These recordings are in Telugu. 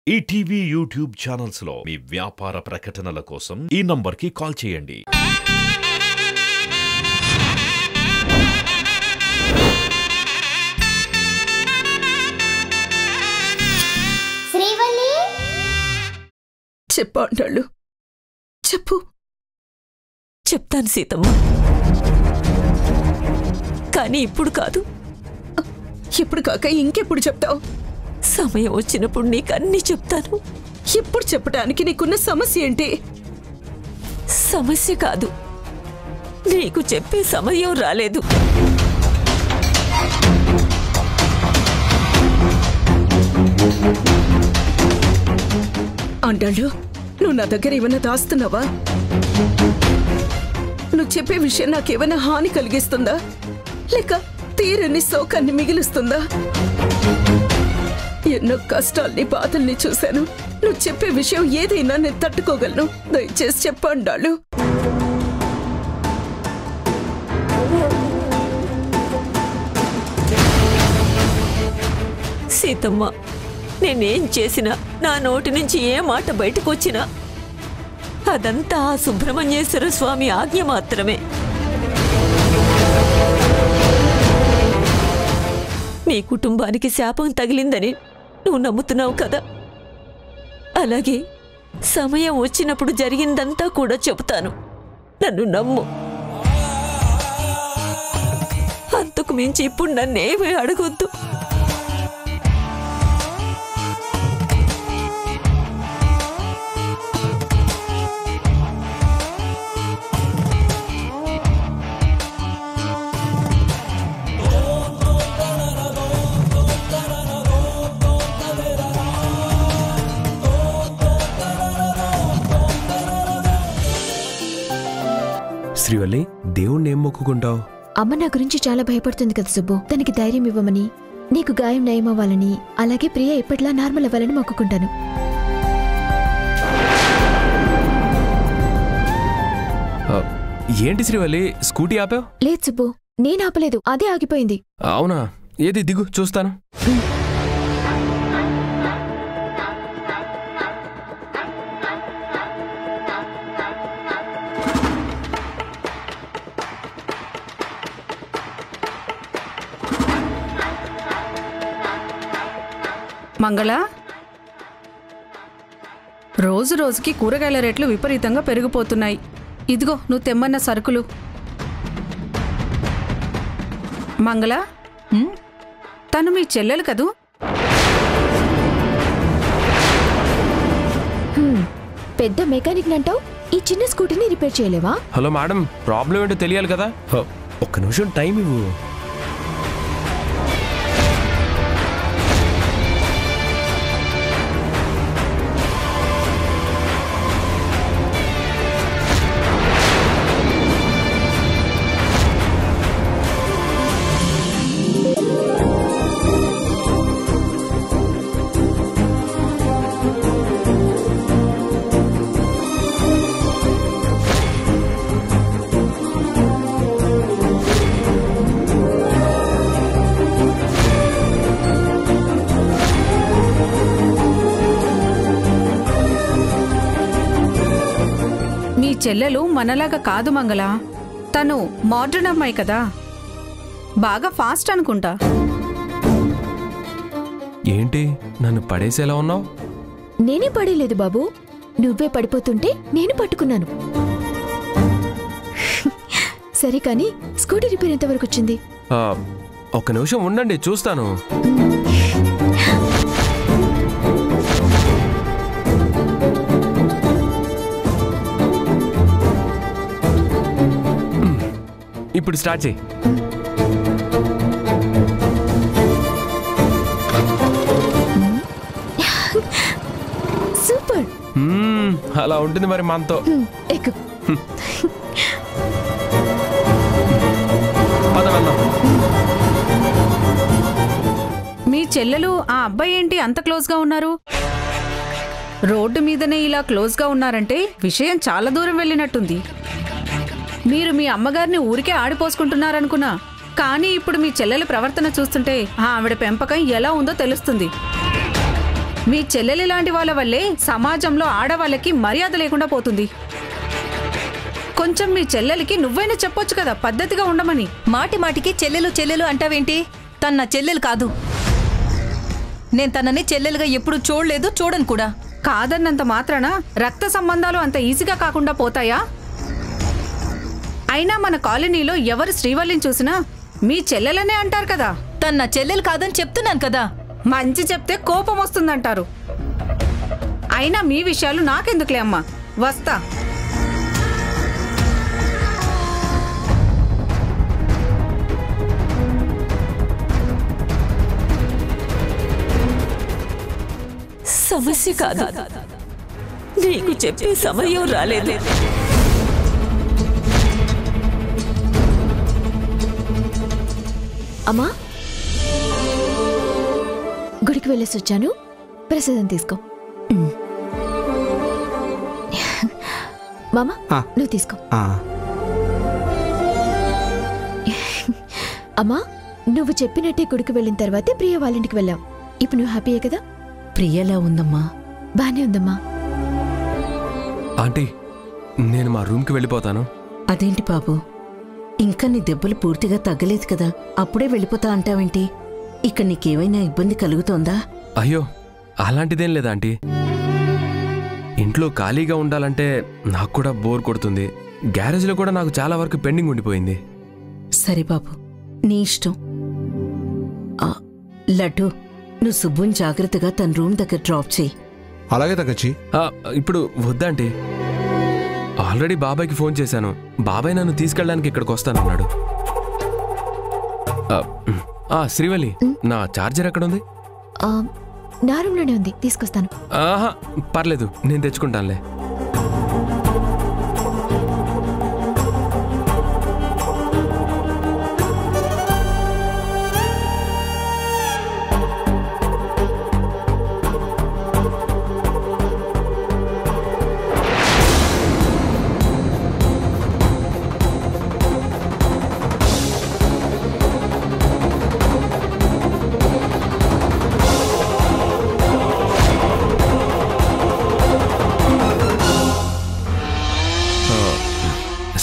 ఈటీవీ యూట్యూబ్ ఛానల్స్ లో మీ వ్యాపార ప్రకటనల కోసం ఈ నంబర్కి కాల్ చేయండి. శ్రీవల్లి చెప్పంటాళ్ళు చెప్పు. చెప్తాను సీతమ్మ, కానీ ఇప్పుడు కాదు. ఇప్పుడు కాక ఇంకెప్పుడు చెప్తావు? సమయం వచ్చినప్పుడు నీకన్నీ చెప్తాను. ఇప్పుడు చెప్పడానికి నీకున్న సమస్య ఏంటి? సమస్య కాదు, నీకు చెప్పే సమయం రాలేదు. అంటాళ్ళు నువ్వు నా దగ్గర ఏమైనా దాస్తున్నావా? నువ్వు చెప్పే విషయం నాకేమైనా హాని కలిగిస్తుందా, లేక తీరని శోకాన్ని మిగిలిస్తుందా? ఎన్నో కష్టాల్ని బాధల్ని చూశాను. నువ్వు చెప్పే విషయం ఏదైనా నేను తట్టుకోగలను. దయచేసి చెప్పండాళ్ళు. సీతమ్మ, నేనేం చేసినా, నా నోటి నుంచి ఏ మాట బయటకు వచ్చినా అదంతా ఆ సుబ్రహ్మణ్యేశ్వర స్వామి ఆజ్ఞ మాత్రమే. నీ కుటుంబానికి శాపం తగిలిందని నువ్వు నమ్ముతున్నావు కదా, అలాగే సమయం వచ్చినప్పుడు జరిగిందంతా కూడా చెబుతాను. నన్ను నమ్ము. అంతకు మించి ఇప్పుడు నన్నేమీ అడగొద్దు. శ్రీవల్లి, దేవుణ్ణి ఏం మొక్కుకుంటావు? అమ్మ నా గురించి చాలా భయపడుతుంది కదా సుబ్బు. తనకి ధైర్యం ఇవ్వమని, నీకు గాయం నయం అవ్వాలని, అలాగే ప్రియ ఎప్పటిలా నార్మల్ అవ్వాలని మొక్కుకుంటాను. ఏంటి శ్రీవల్లి, స్కూటీ ఆపావు? లేదు సుబ్బు, నేను ఆపలేదు, అదే ఆగిపోయింది. అవునా? ఏది దిగు చూస్తాను. మంగళ, రోజు రోజుకి కూరగాయల రేట్లు విపరీతంగా పెరిగిపోతున్నాయి. ఇదిగో నువ్వు తెమ్మన్న సరుకులు. మంగళ, తను మీ చెల్లెలు కదూ? పెద్ద మెకానిక్ నంటావు, ఈ చిన్న స్కూటీని రిపేర్ చేయలేవా? హలో మేడం, ప్రాబ్లం ఏంటో తెలియాలి కదా. ఒక్క నిమిషం టైం ఇవ్వు. చెల్లెలు మనలాగా కాదు మంగళ, తను మోడ్రన్ అమ్మాయి కదా, బాగా ఫాస్ట్ అనుకుంటా. ఏంటి నన్ను పడేసేలా ఉన్నావు? నేనే పడేలేదు బాబు, నువ్వే పడిపోతుంటే నేను పట్టుకున్నాను. సరే కానీ స్కూటీ రిపేర్ ఎంతవరకు వచ్చింది? ఒక్క నిమిషం ఉండండి, చూస్తాను. ఇప్పుడు స్టార్ట్ చేయి. సూపర్. అలా ఉంటుంది మరి మనతో. ఎక్కు. పద వెళ్దాం. మీ చెల్లెలు ఆ అబ్బాయి ఏంటి అంత క్లోజ్గా ఉన్నారు? రోడ్డు మీదనే ఇలా క్లోజ్గా ఉన్నారంటే విషయం చాలా దూరం వెళ్ళినట్టుంది. మీరు మీ అమ్మగారిని ఊరికే ఆడిపోసుకుంటున్నారనుకున్నా, కానీ ఇప్పుడు మీ చెల్లెల ప్రవర్తన చూస్తుంటే ఆవిడ పెంపకం ఎలా ఉందో తెలుస్తుంది. మీ చెల్లెలి లాంటి వాళ్ళ వల్లే సమాజంలో ఆడవాళ్ళకి మర్యాద లేకుండా పోతుంది. కొంచెం మీ చెల్లెలికి నువ్వైనా చెప్పొచ్చు కదా పద్ధతిగా ఉండమని. మాటి మాటికి చెల్లెలు చెల్లెలు అంటావేంటి? తన నా చెల్లెలు కాదు. నేను తనని చెల్లెలుగా ఎప్పుడు చూడలేదు, చూడను కూడా. కాదన్నంత మాత్రాన రక్త సంబంధాలు అంత ఈజీగా కాకుండా పోతాయా? అయినా మన కాలనీలో ఎవరు శ్రీవల్లిని చూసినా మీ చెల్లెలనే అంటారు కదా. తన నా చెల్లెలు కాదని చెప్తున్నాను కదా. మంచి చెప్తే కోపం వస్తుందంటారు. అయినా మీ విషయాలు నాకెందుకులే అమ్మా, వస్తా. సమస్య కాదు, నీకు చెప్పే సమయం రాలేదు. అమ్మా, గుడికి వెళ్ళేసి వచ్చాను, ప్రసాదం తీసుకో. మామా, నువ్వు తీసుకో. అమ్మా, నువ్వు చెప్పినట్టే గుడికి వెళ్ళిన తర్వాతే ప్రియ వాళ్ళింటికి వెళ్ళావు. ఇప్పుడు నువ్వు హ్యాపీయే కదా? ప్రియలా ఉందమ్మా? బానే ఉందమ్మా. ఆంటీ, నేను మా రూమ్కి వెళ్ళిపోతాను. అదేంటి బాబు, ఇంకా నీ దెబ్బలు పూర్తిగా తగ్గలేదు కదా, అప్పుడే వెళ్ళిపోతా అంటావేంటి? ఇక్కడ నీకేమైనా ఇబ్బంది కలుగుతోందా? అయ్యో, అలాంటిదేం లేదా ఆంటీ. ఇంట్లో ఖాళీగా ఉండాలంటే నాకు కూడా బోర్ కొడుతుంది. గ్యారేజ్లో కూడా నాకు చాలా వరకు పెండింగ్ ఉండిపోయింది. సరే బాబు, నీ ఇష్టం. లడ్డు, నువ్వు సుబ్బుని జాగ్రత్తగా తన రూమ్ దగ్గర డ్రాప్ చేయి. అలాగే తగ్గచ్చి. ఇప్పుడు వద్దంటీ, ఆల్రెడీ బాబాయ్కి ఫోన్ చేశాను. బాబాయ్ నన్ను తీసుకెళ్ళడానికి ఇక్కడికి వస్తానన్నాడు. శ్రీవల్లి, నా ఛార్జర్ ఎక్కడుంది? నా రూమ్లోనే ఉంది, తీసుకొస్తాను. ఆహా, పర్లేదు, నేను తెచ్చుకుంటానులే.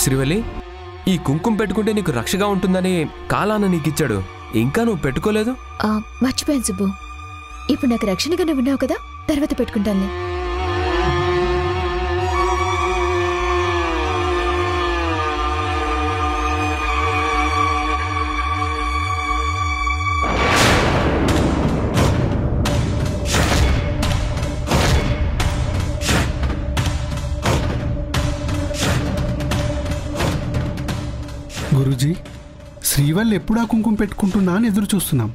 శ్రీవల్లి, ఈ కుంకుమ పెట్టుకుంటే నీకు రక్షగా ఉంటుందని కాలాన నీకిచ్చాడు, ఇంకా నువ్వు పెట్టుకోలేదు? మర్చిపోయాను సుబ్బు. ఇప్పుడు నాకు రక్షణగా నువ్వు ఉన్నావు కదా, తర్వాత పెట్టుకుంటానులే. గురూజీ, శ్రీవల్లి ఎప్పుడు ఆ కుంకుమ పెట్టుకుంటున్నా అని ఎదురు చూస్తున్నాం.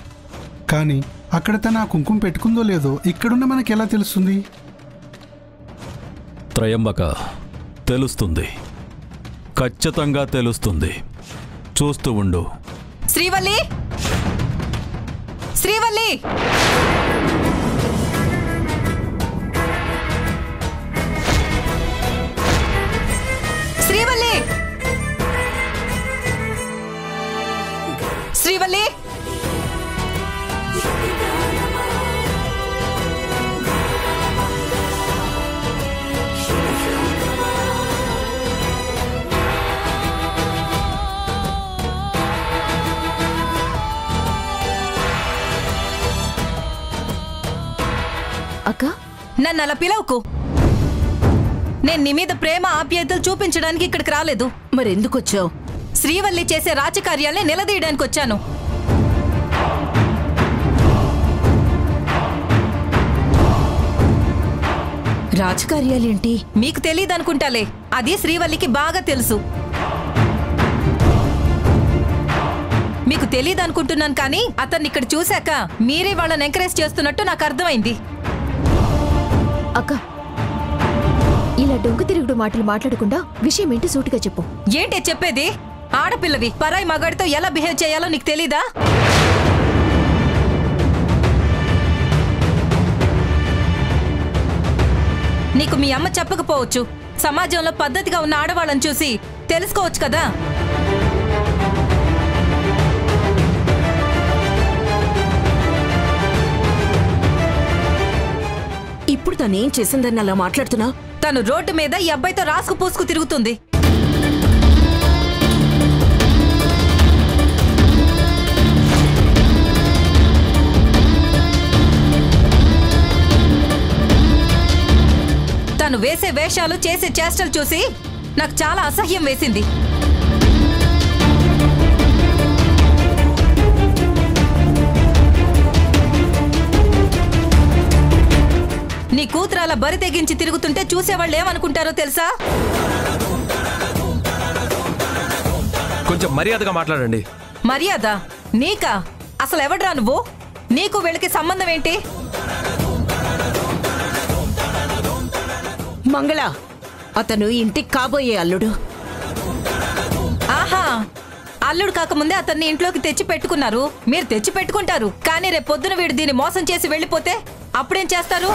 కానీ అక్కడ తను ఆ కుంకుమ పెట్టుకుందో లేదో ఇక్కడున్న మనకి ఎలా తెలుస్తుంది? త్రయంబక, తెలుస్తుంది, ఖచ్చితంగా తెలుస్తుంది. చూస్తూ ఉండు. శ్రీవల్లి, శ్రీవల్లి! శ్రీవల్లి! శ్రీవల్లి! అక్క, నన్ను అలా పిలవకు. నేను నీ మీద ప్రేమ ఆప్యాయతలు చూపించడానికి ఇక్కడికి రాలేదు. మరెందుకొచ్చావు? శ్రీవల్లి చేసే రాజకార్యాల్ని నిలదీయడానికి వచ్చాను. రాజకార్యాలేంటి? మీకు తెలీదనుకుంటాలే, అది శ్రీవల్లికి బాగా తెలుసు. మీకు తెలీదనుకుంటున్నాను, కానీ అతన్ని ఇక్కడ చూశాక మీరే వాళ్ళని ఎంకరేజ్ చేస్తున్నట్టు నాకు అర్థమైంది. అక్క, ఇలా డొంక తిరుగుడు మాటలు మాట్లాడకుండా విషయం ఏంటి సూటిగా చెప్పు. ఏంటి చెప్పేది? ఆడపిల్లవి పరాయి మగాడితో ఎలా బిహేవ్ చేయాలో నీకు తెలీదా? నీకు మీ అమ్మ చెప్పకపోవచ్చు, సమాజంలో పద్ధతిగా ఉన్న ఆడవాళ్ళని చూసి తెలుసుకోవచ్చు కదా. ఇప్పుడు తనేం చేసిందని అలా మాట్లాడుతున్నా? తను రోడ్డు మీద ఈ అబ్బాయితో రాసుకు పూసుకు తిరుగుతుంది. తను వేసే వేషాలు చేసే చేష్టలు చూసి నాకు చాలా అసహ్యం వేసింది. నీ కూతురు అలా బరి తెగించి తిరుగుతుంటే చూసేవాళ్ళు ఏమనుకుంటారో తెలుసా? కొంచెం మర్యాదగా మాట్లాడండి. మర్యాద నీకా? అసలు ఎవడ్రా నువ్వు? నీకు వీళ్ళకి సంబంధం ఏంటి? మంగళ, అతను ఇంటికి కాబోయే అల్లుడు. ఆహా, అల్లుడు కాకముందే అతన్ని ఇంట్లోకి తెచ్చి పెట్టుకున్నారు. మీరు తెచ్చి పెట్టుకుంటారు, కానీ రేపు పొద్దున వీడు దీన్ని మోసం చేసి వెళ్ళిపోతే అప్పుడేం చేస్తారు?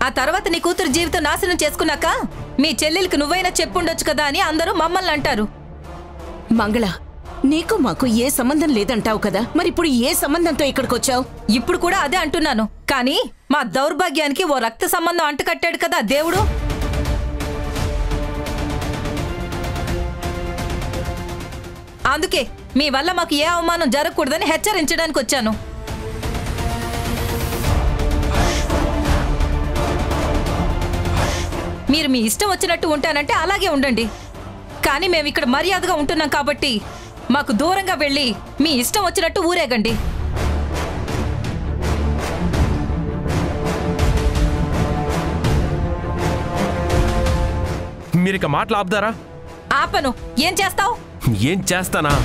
ఆ తర్వాత నీ కూతురు జీవితం నాశనం చేసుకున్నాక మీ చెల్లెలికి నువ్వైనా చెప్పుండొచ్చు కదా అని అందరూ మమ్మల్ని అంటారు. మంగళ, నీకు మాకు ఏ సంబంధం లేదంటావు కదా, మరి ఇప్పుడు ఏ సంబంధంతో ఇక్కడికి వచ్చావు? ఇప్పుడు కూడా అదే అంటున్నాను, కానీ మా దౌర్భాగ్యానికి ఓ రక్త సంబంధం అంటుకట్టాడు కదా దేవుడు. అందుకే మీ వల్ల మాకు ఏ అవమానం జరగకూడదని హెచ్చరించడానికి వచ్చాను. మీరు మీ ఇష్టం వచ్చినట్టు ఉంటానంటే అలాగే ఉండండి, కానీ మేము ఇక్కడ మర్యాదగా ఉంటున్నాం కాబట్టి మాకు దూరంగా వెళ్ళి మీ ఇష్టం వచ్చినట్టు ఊరేగండి. మీరిక మాటలు ఆపుతారా? ఆపను. ఏం చేస్తావు? ఏం చేస్తానా?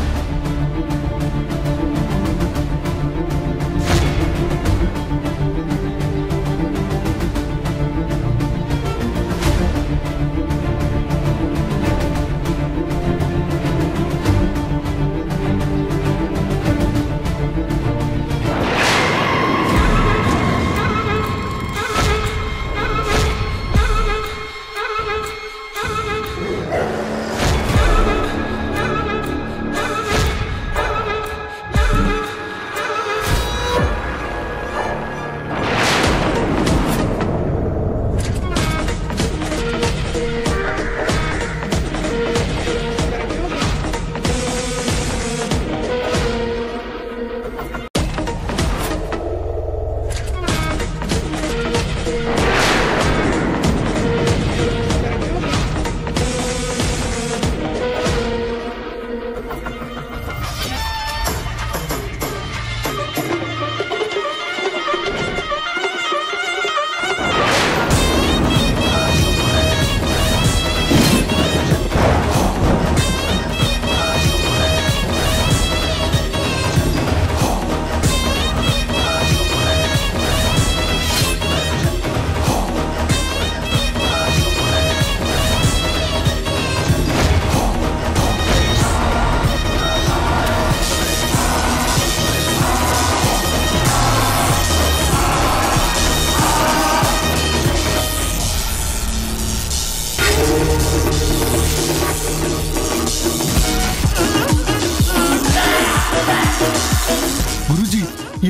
గురూజీ,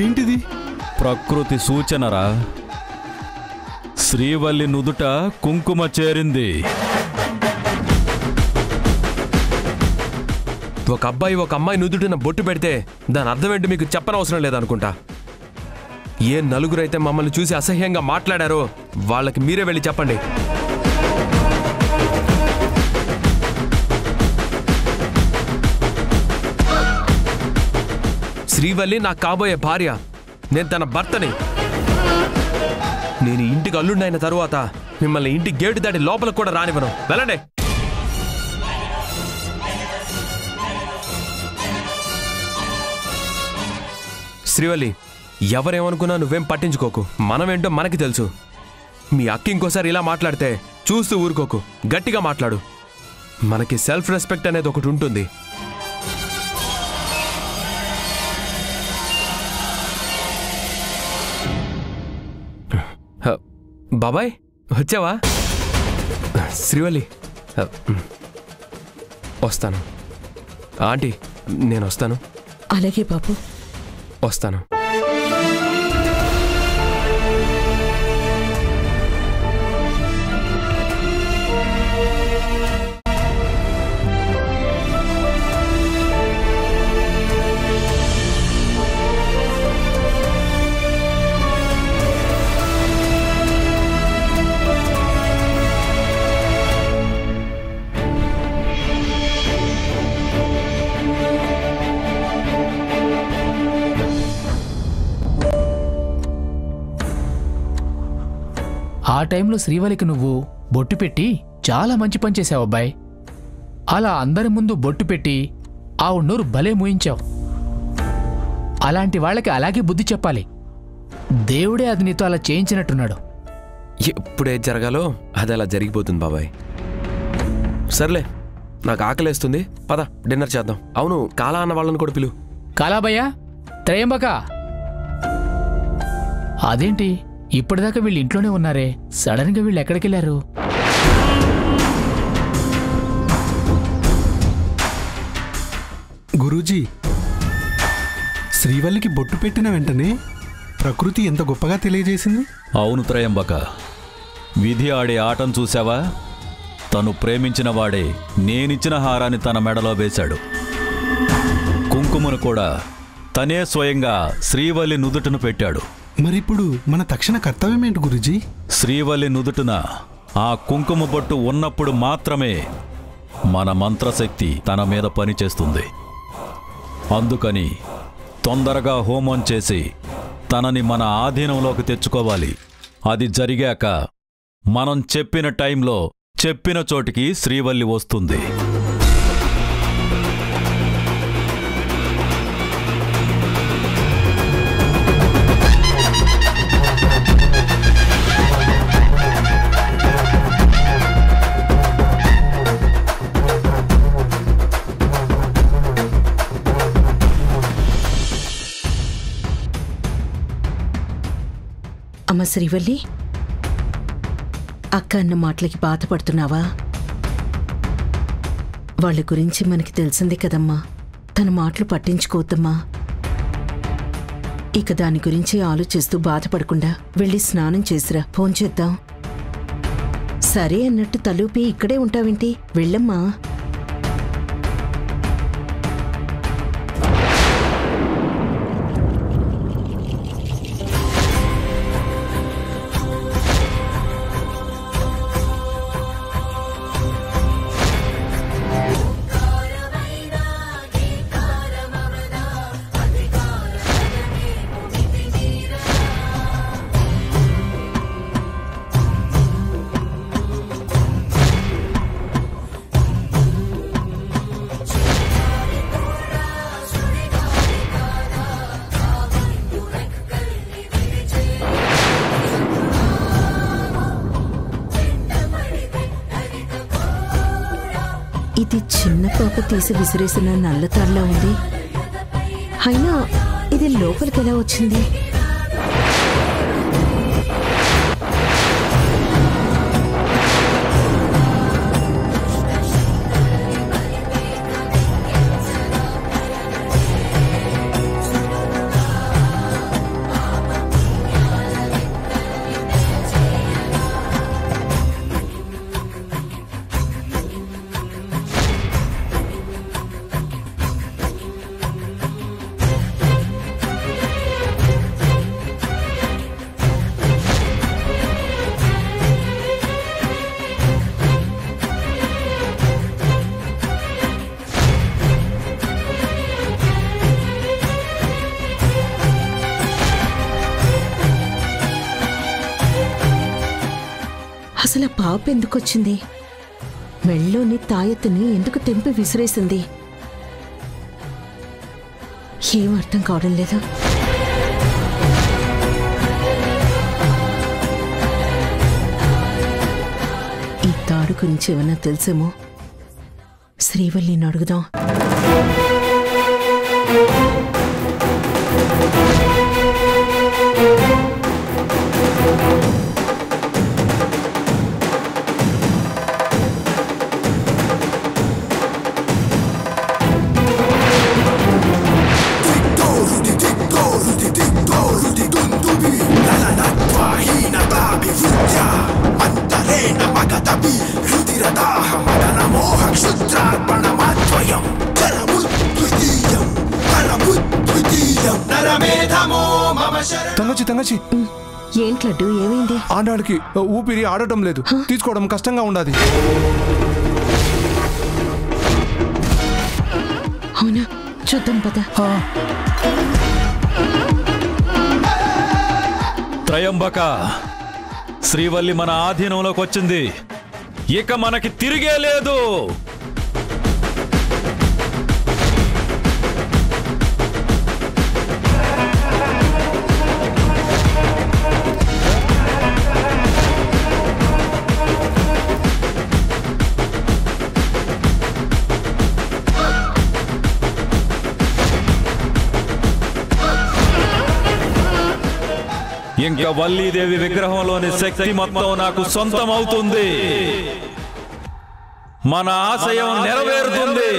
ఏంటిది? ప్రకృతి సూచనరా. శ్రీవల్లి నుదుట కుంకుమ చేరింది. ఒక అబ్బాయి ఒక అమ్మాయి నుదుటిన బొట్టు పెడితే దాని అర్థం ఏంటి మీకు చెప్పనవసరం లేదనుకుంటా. ఏ నలుగురైతే మమ్మల్ని చూసి అసహ్యంగా మాట్లాడారో వాళ్ళకి మీరే వెళ్ళి చెప్పండి. శ్రీవల్లి నా కాబోయే భార్య, నేను తన భర్తని. నేను ఇంటికి అల్లుండైన తరువాత మిమ్మల్ని ఇంటి గేటు దాటి లోపలికి కూడా రానివ్వను. వెళ్ళండి. శ్రీవల్లి, ఎవరేమనుకున్నా నువ్వేం పట్టించుకోకు. మనమేంటో మనకి తెలుసు. మీ అక్క ఇంకోసారి ఇలా మాట్లాడితే చూస్తూ ఊరుకోకు, గట్టిగా మాట్లాడు. మనకి సెల్ఫ్ రెస్పెక్ట్ అనేది ఒకటి ఉంటుంది. బాబాయ్ వచ్చావా? శ్రీవల్లి వస్తాను. ఆంటీ నేను వస్తాను. అలాగే బాబు. వస్తాను. ఆ టైంలో శ్రీవల్లికి నువ్వు బొట్టు పెట్టి చాలా మంచి పని చేశావు అబ్బాయి. అలా అందరి ముందు బొట్టు పెట్టి ఆవిడ నోరు భలే మూయించావు. అలాంటి వాళ్ళకి అలాగే బుద్ధి చెప్పాలి. దేవుడే అది నీతో అలా చేయించినట్టున్నాడు. ఎప్పుడే జరగాలో అది అలా జరిగిపోతుంది బాబాయ్. సర్లే, నాకు ఆకలేస్తుంది, పద డిన్నర్ చేద్దాం. అవును, కాలా అన్న వాళ్ళని కూడా పిలు. కాలాభయ్యా, త్రయంబక. అదేంటి ఇప్పటిదాకా వీళ్ళు ఇంట్లోనే ఉన్నారే, సడన్ గా వీళ్ళు ఎక్కడికి వెళ్ళారు? గురూజీ, శ్రీవల్లికి బొట్టు పెట్టిన వెంటనే ప్రకృతి ఎంత గొప్పగా తెలియజేసింది. అవును త్రయంబక, విధి ఆడే ఆటను చూశావా? తను ప్రేమించిన వాడే నేనిచ్చిన హారాన్ని తన మెడలో వేశాడు. కుంకుమను కూడా తనే స్వయంగా శ్రీవల్లి నుదుటను పెట్టాడు. మరిప్పుడు మన తక్షణ కర్తవ్యం ఏంటి గురూజీ? శ్రీవల్లి నుదుటున ఆ కుంకుమ బొట్టు ఉన్నప్పుడు మాత్రమే మన మంత్రశక్తి తన మీద పనిచేస్తుంది. అందుకని తొందరగా హోమం చేసి తనని మన ఆధీనంలోకి తెచ్చుకోవాలి. అది జరిగాక మనం చెప్పిన టైంలో చెప్పిన చోటికి శ్రీవల్లి వస్తుంది. అమ్మ శ్రీవల్లి, అక్క అన్న మాటలకి బాధపడుతున్నావా? వాళ్ళ గురించి మనకి తెలిసిందే కదమ్మా. తన మాటలు పట్టించుకోవద్దమ్మా. ఇక దాని గురించి ఆలోచిస్తూ బాధపడకుండా వెళ్ళి స్నానం చేసిరా, ఫోన్ చేద్దాం. సరే అన్నట్టు తలూపి ఇక్కడే ఉంటావేంటి? వెళ్ళమ్మా. ఇది చిన్న పాప తీసి విసిరేసిన నల్లతాడులా ఉంది. అయినా ఇది లోపలికి ఎలా వచ్చింది? అసలు ఆ పాప ఎందుకొచ్చింది? మెళ్ళోని తాయెత్తుని ఎందుకు తెంపి విసిరేసింది? ఏం అర్థం కావడం లేదా? ఈ తాడు గురించి ఏమన్నా తెలుసేమో? శ్రీవల్లిని అడుగుదాం. తంగచి ఏంటి లడ్డు ఏమైంది? ఆడాడికి ఊపిరి ఆడటం లేదు, తీసుకోవడం కష్టంగా ఉండాది. అవునా, చూద్దాం పద. త్రయంబక, శ్రీవల్లి మన ఆధీనంలోకి వచ్చింది. ఇక మనకి తిరిగే లేదు. ఇంకా వల్లీదేవి విగ్రహంలోని శక్తి మొత్తం నాకు సొంతం అవుతుంది. మన ఆశయం నెరవేరుతుంది.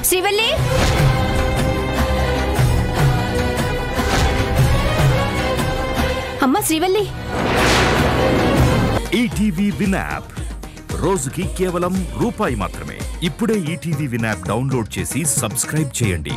శ్రీవల్లి, అమ్మా శ్రీవల్లి. ఈటీవీ విన్ యాప్ రోజుకి కేవలం రూపాయి మాత్రమే. ఇప్పుడే ఈటీవీ విన్ యాప్ డౌన్లోడ్ చేసి సబ్స్క్రైబ్ చేయండి.